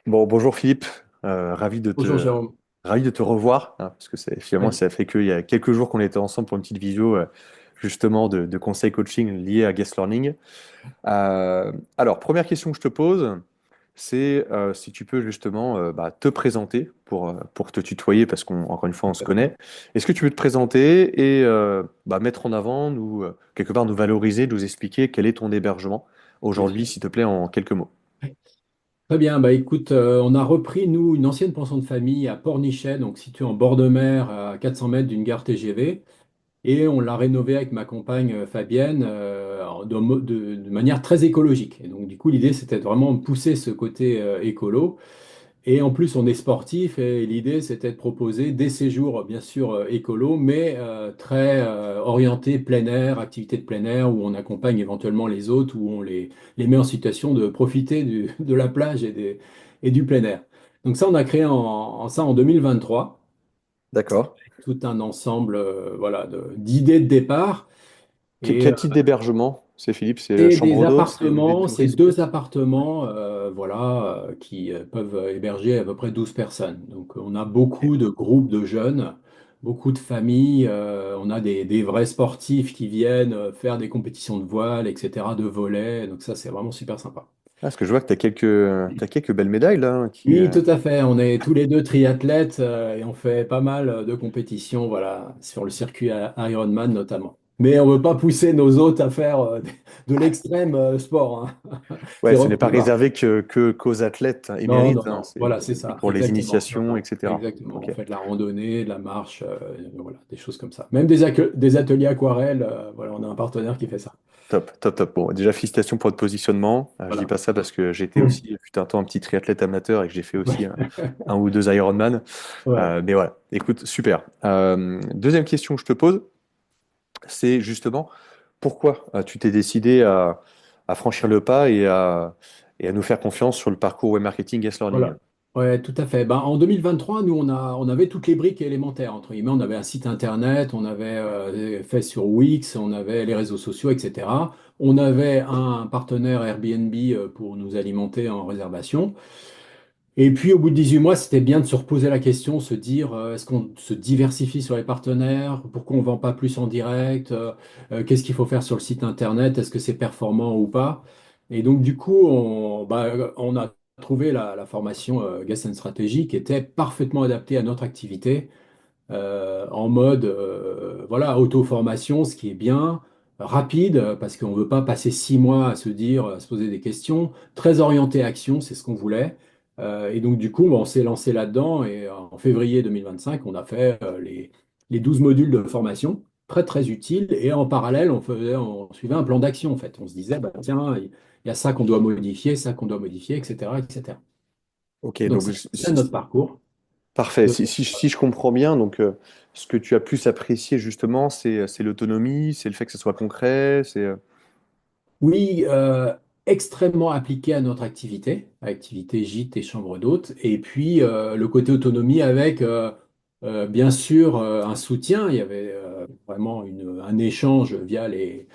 Bon, bonjour Philippe. Ravi Bonjour Jérôme. ravi de te revoir, hein, parce que finalement, Oui. ça fait qu'il y a quelques jours qu'on était ensemble pour une petite visio, justement, de conseils coaching liés à Guest Learning. Alors, première question que je te pose, c'est si tu peux justement te présenter pour te tutoyer, parce qu'encore une fois, on se connaît. Est-ce que tu peux te présenter et mettre en avant, quelque part, nous valoriser, nous expliquer quel est ton hébergement Bien aujourd'hui, sûr. s'il te plaît, en quelques mots? Très bien, bah écoute, on a repris, nous, une ancienne pension de famille à Pornichet, donc située en bord de mer, à 400 mètres d'une gare TGV, et on l'a rénovée avec ma compagne Fabienne de manière très écologique. Et donc, du coup, l'idée, c'était vraiment de pousser ce côté écolo. Et en plus, on est sportif et l'idée, c'était de proposer des séjours, bien sûr, écolos, mais très orientés plein air, activités de plein air, où on accompagne éventuellement les autres, où on les met en situation de profiter de la plage et du plein air. Donc ça, on a créé ça en 2023, D'accord. tout un ensemble voilà, d'idées de départ. Et Quel type d'hébergement, c'est Philippe? C'est c'est des chambre d'hôte, c'est des appartements, c'est touristes? deux appartements voilà, qui peuvent héberger à peu près 12 personnes. Donc on a Ok. beaucoup de groupes de jeunes, beaucoup de familles, on a des vrais sportifs qui viennent faire des compétitions de voile, etc., de volley. Donc ça, c'est vraiment super sympa. Ah, parce que je vois que t'as quelques belles médailles là, hein, Oui, tout à fait. On est tous les deux triathlètes et on fait pas mal de compétitions, voilà, sur le circuit Ironman notamment. Mais on ne veut pas pousser nos hôtes à faire de l'extrême sport, hein. Ouais, C'est ce n'est pas recommandable. réservé qu'aux athlètes Non, émérites, non, hein, non. Voilà, c'est c'est ça. pour les Exactement. initiations, Non, etc. exactement. On Ok, fait de la randonnée, de la marche, voilà, des choses comme ça. Même des ateliers aquarelles. Voilà, on a un partenaire qui fait ça. top, top, top. Bon, déjà félicitations pour votre positionnement. Je dis Voilà. pas ça parce que j'étais aussi, fut un temps, un petit triathlète amateur et que j'ai fait aussi Ouais. un ou deux Ironman. Ouais. Mais voilà, écoute, super. Deuxième question que je te pose, c'est justement pourquoi tu t'es décidé à franchir le pas et à nous faire confiance sur le parcours web marketing Guest Learning. Voilà. Ouais, tout à fait. Ben, en 2023, nous, on avait toutes les briques élémentaires, entre guillemets. On avait un site internet, on avait fait sur Wix, on avait les réseaux sociaux, etc. On avait un partenaire Airbnb pour nous alimenter en réservation. Et puis, au bout de 18 mois, c'était bien de se reposer la question, se dire, est-ce qu'on se diversifie sur les partenaires? Pourquoi on ne vend pas plus en direct? Qu'est-ce qu'il faut faire sur le site internet? Est-ce que c'est performant ou pas? Et donc, du coup, on a trouvé la formation Guest and Strategy qui était parfaitement adaptée à notre activité, en mode, voilà, auto-formation, ce qui est bien, rapide, parce qu'on ne veut pas passer 6 mois à se dire, à se poser des questions, très orienté action, c'est ce qu'on voulait. Et donc, du coup, on s'est lancé là-dedans et en février 2025, on a fait les 12 modules de formation, très, très utiles. Et en parallèle, on suivait un plan d'action, en fait. On se disait, bah, tiens, il y a ça qu'on doit modifier, ça qu'on doit modifier, etc., etc. Ok, Donc, donc c'est ça notre parcours. parfait. De... Si je comprends bien, donc ce que tu as plus apprécié justement, c'est l'autonomie, c'est le fait que ce soit concret, Oui, extrêmement appliqué à notre activité gîte et chambre d'hôte. Et puis le côté autonomie avec, bien sûr, un soutien. Il y avait vraiment un échange via les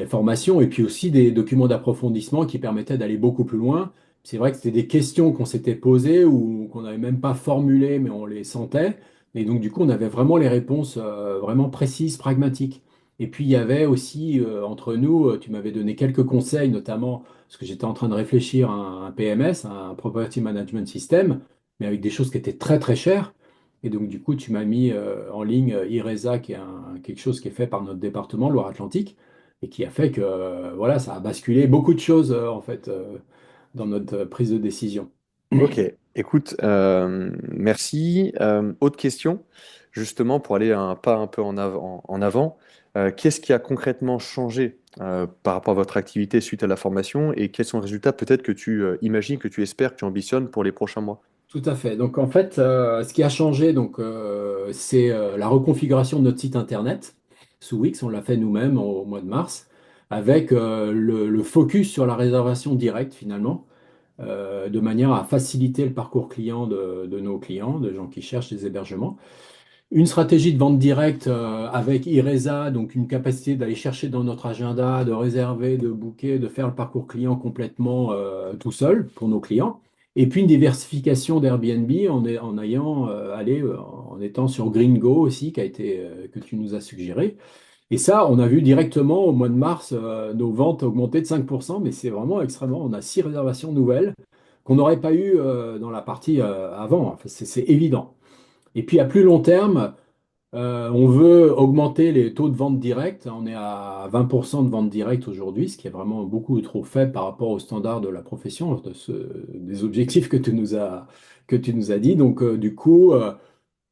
formations et puis aussi des documents d'approfondissement qui permettaient d'aller beaucoup plus loin. C'est vrai que c'était des questions qu'on s'était posées ou qu'on n'avait même pas formulées, mais on les sentait. Et donc, du coup, on avait vraiment les réponses vraiment précises, pragmatiques. Et puis, il y avait aussi, entre nous, tu m'avais donné quelques conseils, notamment parce que j'étais en train de réfléchir à un PMS, un Property Management System, mais avec des choses qui étaient très, très chères. Et donc, du coup, tu m'as mis en ligne IRESA, qui est quelque chose qui est fait par notre département Loire-Atlantique et qui a fait que voilà, ça a basculé beaucoup de choses en fait dans notre prise de décision. Ok, écoute, merci. Autre question, justement, pour aller un pas un peu en avant, qu'est-ce qui a concrètement changé par rapport à votre activité suite à la formation et quels sont les résultats peut-être que tu imagines, que tu espères, que tu ambitionnes pour les prochains mois? Tout à fait. Donc en fait, ce qui a changé, donc c'est la reconfiguration de notre site internet sous Wix. On l'a fait nous-mêmes au mois de mars, avec le focus sur la réservation directe finalement, de manière à faciliter le parcours client de nos clients, de gens qui cherchent des hébergements. Une stratégie de vente directe avec IRESA, donc une capacité d'aller chercher dans notre agenda, de réserver, de booker, de faire le parcours client complètement tout seul pour nos clients. Et puis une diversification d'Airbnb en étant sur Gringo aussi, que tu nous as suggéré. Et ça, on a vu directement au mois de mars nos ventes augmenter de 5%, mais c'est vraiment extrêmement. On a 6 réservations nouvelles qu'on n'aurait pas eues dans la partie avant. Enfin, c'est évident. Et puis à plus long terme, on veut augmenter les taux de vente directe. On est à 20% de vente directe aujourd'hui, ce qui est vraiment beaucoup trop faible par rapport aux standards de la profession, des objectifs que tu nous as dit. Donc, du coup,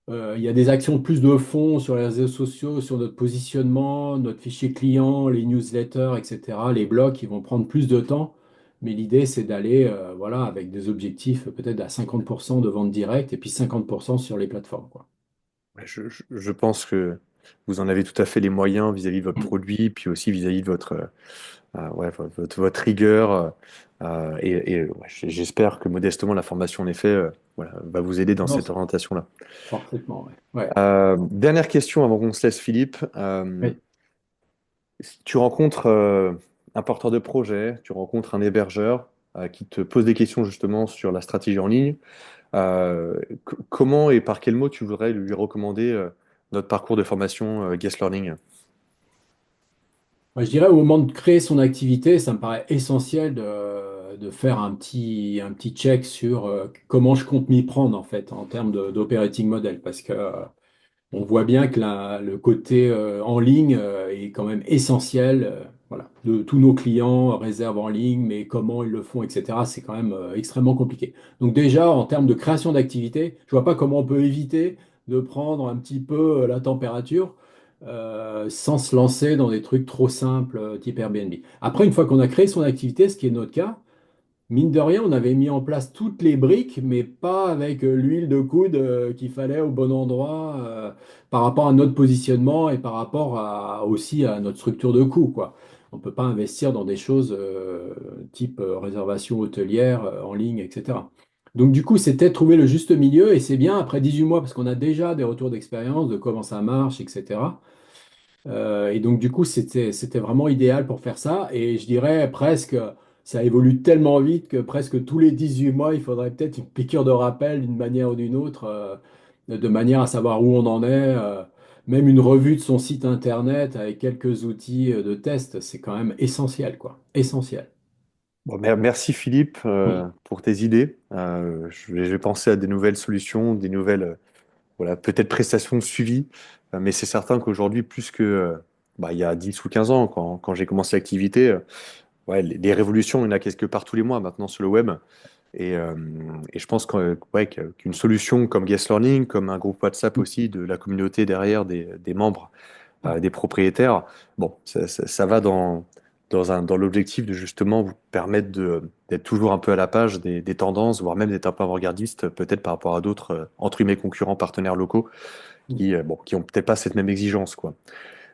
il y a des actions plus de fond sur les réseaux sociaux, sur notre positionnement, notre fichier client, les newsletters, etc., les blogs qui vont prendre plus de temps. Mais l'idée, c'est d'aller voilà, avec des objectifs peut-être à 50% de vente directe et puis 50% sur les plateformes, quoi. Ouais, je pense que vous en avez tout à fait les moyens vis-à-vis de votre produit, puis aussi vis-à-vis de ouais, votre rigueur. Ouais, j'espère que modestement, la formation, en effet, voilà, va vous aider dans Non, cette orientation-là. parfaitement, ouais. Ouais. Dernière question avant qu'on se laisse, Philippe. Oui. Si tu rencontres un porteur de projet, tu rencontres un hébergeur qui te pose des questions justement sur la stratégie en ligne. Comment et par quel mot tu voudrais lui recommander notre parcours de formation Guest Learning? Moi, je dirais au moment de créer son activité, ça me paraît essentiel de faire un petit check sur comment je compte m'y prendre en fait en termes d'operating model parce que on voit bien que le côté en ligne est quand même essentiel. Voilà, tous nos clients réservent en ligne, mais comment ils le font, etc. C'est quand même extrêmement compliqué. Donc déjà, en termes de création d'activité, je vois pas comment on peut éviter de prendre un petit peu la température sans se lancer dans des trucs trop simples type Airbnb. Après, une fois qu'on a créé son activité, ce qui est notre cas, mine de rien, on avait mis en place toutes les briques, mais pas avec l'huile de coude qu'il fallait au bon endroit par rapport à notre positionnement et par rapport aussi à notre structure de coût, quoi. On ne peut pas investir dans des choses type réservation hôtelière en ligne, etc. Donc du coup, c'était trouver le juste milieu et c'est bien après 18 mois parce qu'on a déjà des retours d'expérience de comment ça marche, etc. Et donc, du coup, c'était vraiment idéal pour faire ça. Et je dirais presque, ça évolue tellement vite que presque tous les 18 mois, il faudrait peut-être une piqûre de rappel d'une manière ou d'une autre, de manière à savoir où on en est. Même une revue de son site internet avec quelques outils de test, c'est quand même essentiel, quoi. Essentiel. Bon, merci Philippe pour tes idées. Je vais penser à des nouvelles solutions, des nouvelles voilà, peut-être prestations de suivi, mais c'est certain qu'aujourd'hui, plus que bah, il y a 10 ou 15 ans, quand j'ai commencé l'activité, ouais, les révolutions, il y en a quelque part tous les mois maintenant sur le web. Et je pense ouais, qu'une solution comme Guest Learning, comme un groupe WhatsApp aussi, de la communauté derrière des membres, des propriétaires, bon, ça va dans l'objectif de justement vous permettre d'être toujours un peu à la page des tendances, voire même d'être un peu avant-gardiste, peut-être par rapport à d'autres, entre guillemets, concurrents, partenaires locaux, bon, qui ont peut-être pas cette même exigence, quoi.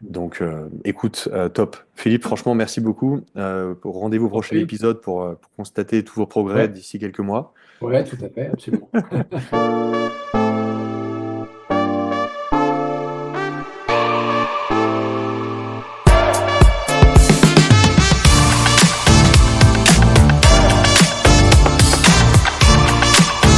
Donc, écoute, top. Philippe, franchement, merci beaucoup. Rendez-vous au prochain Compris? épisode pour constater tous vos progrès Ouais, d'ici quelques mois. ouais, tout à fait, absolument.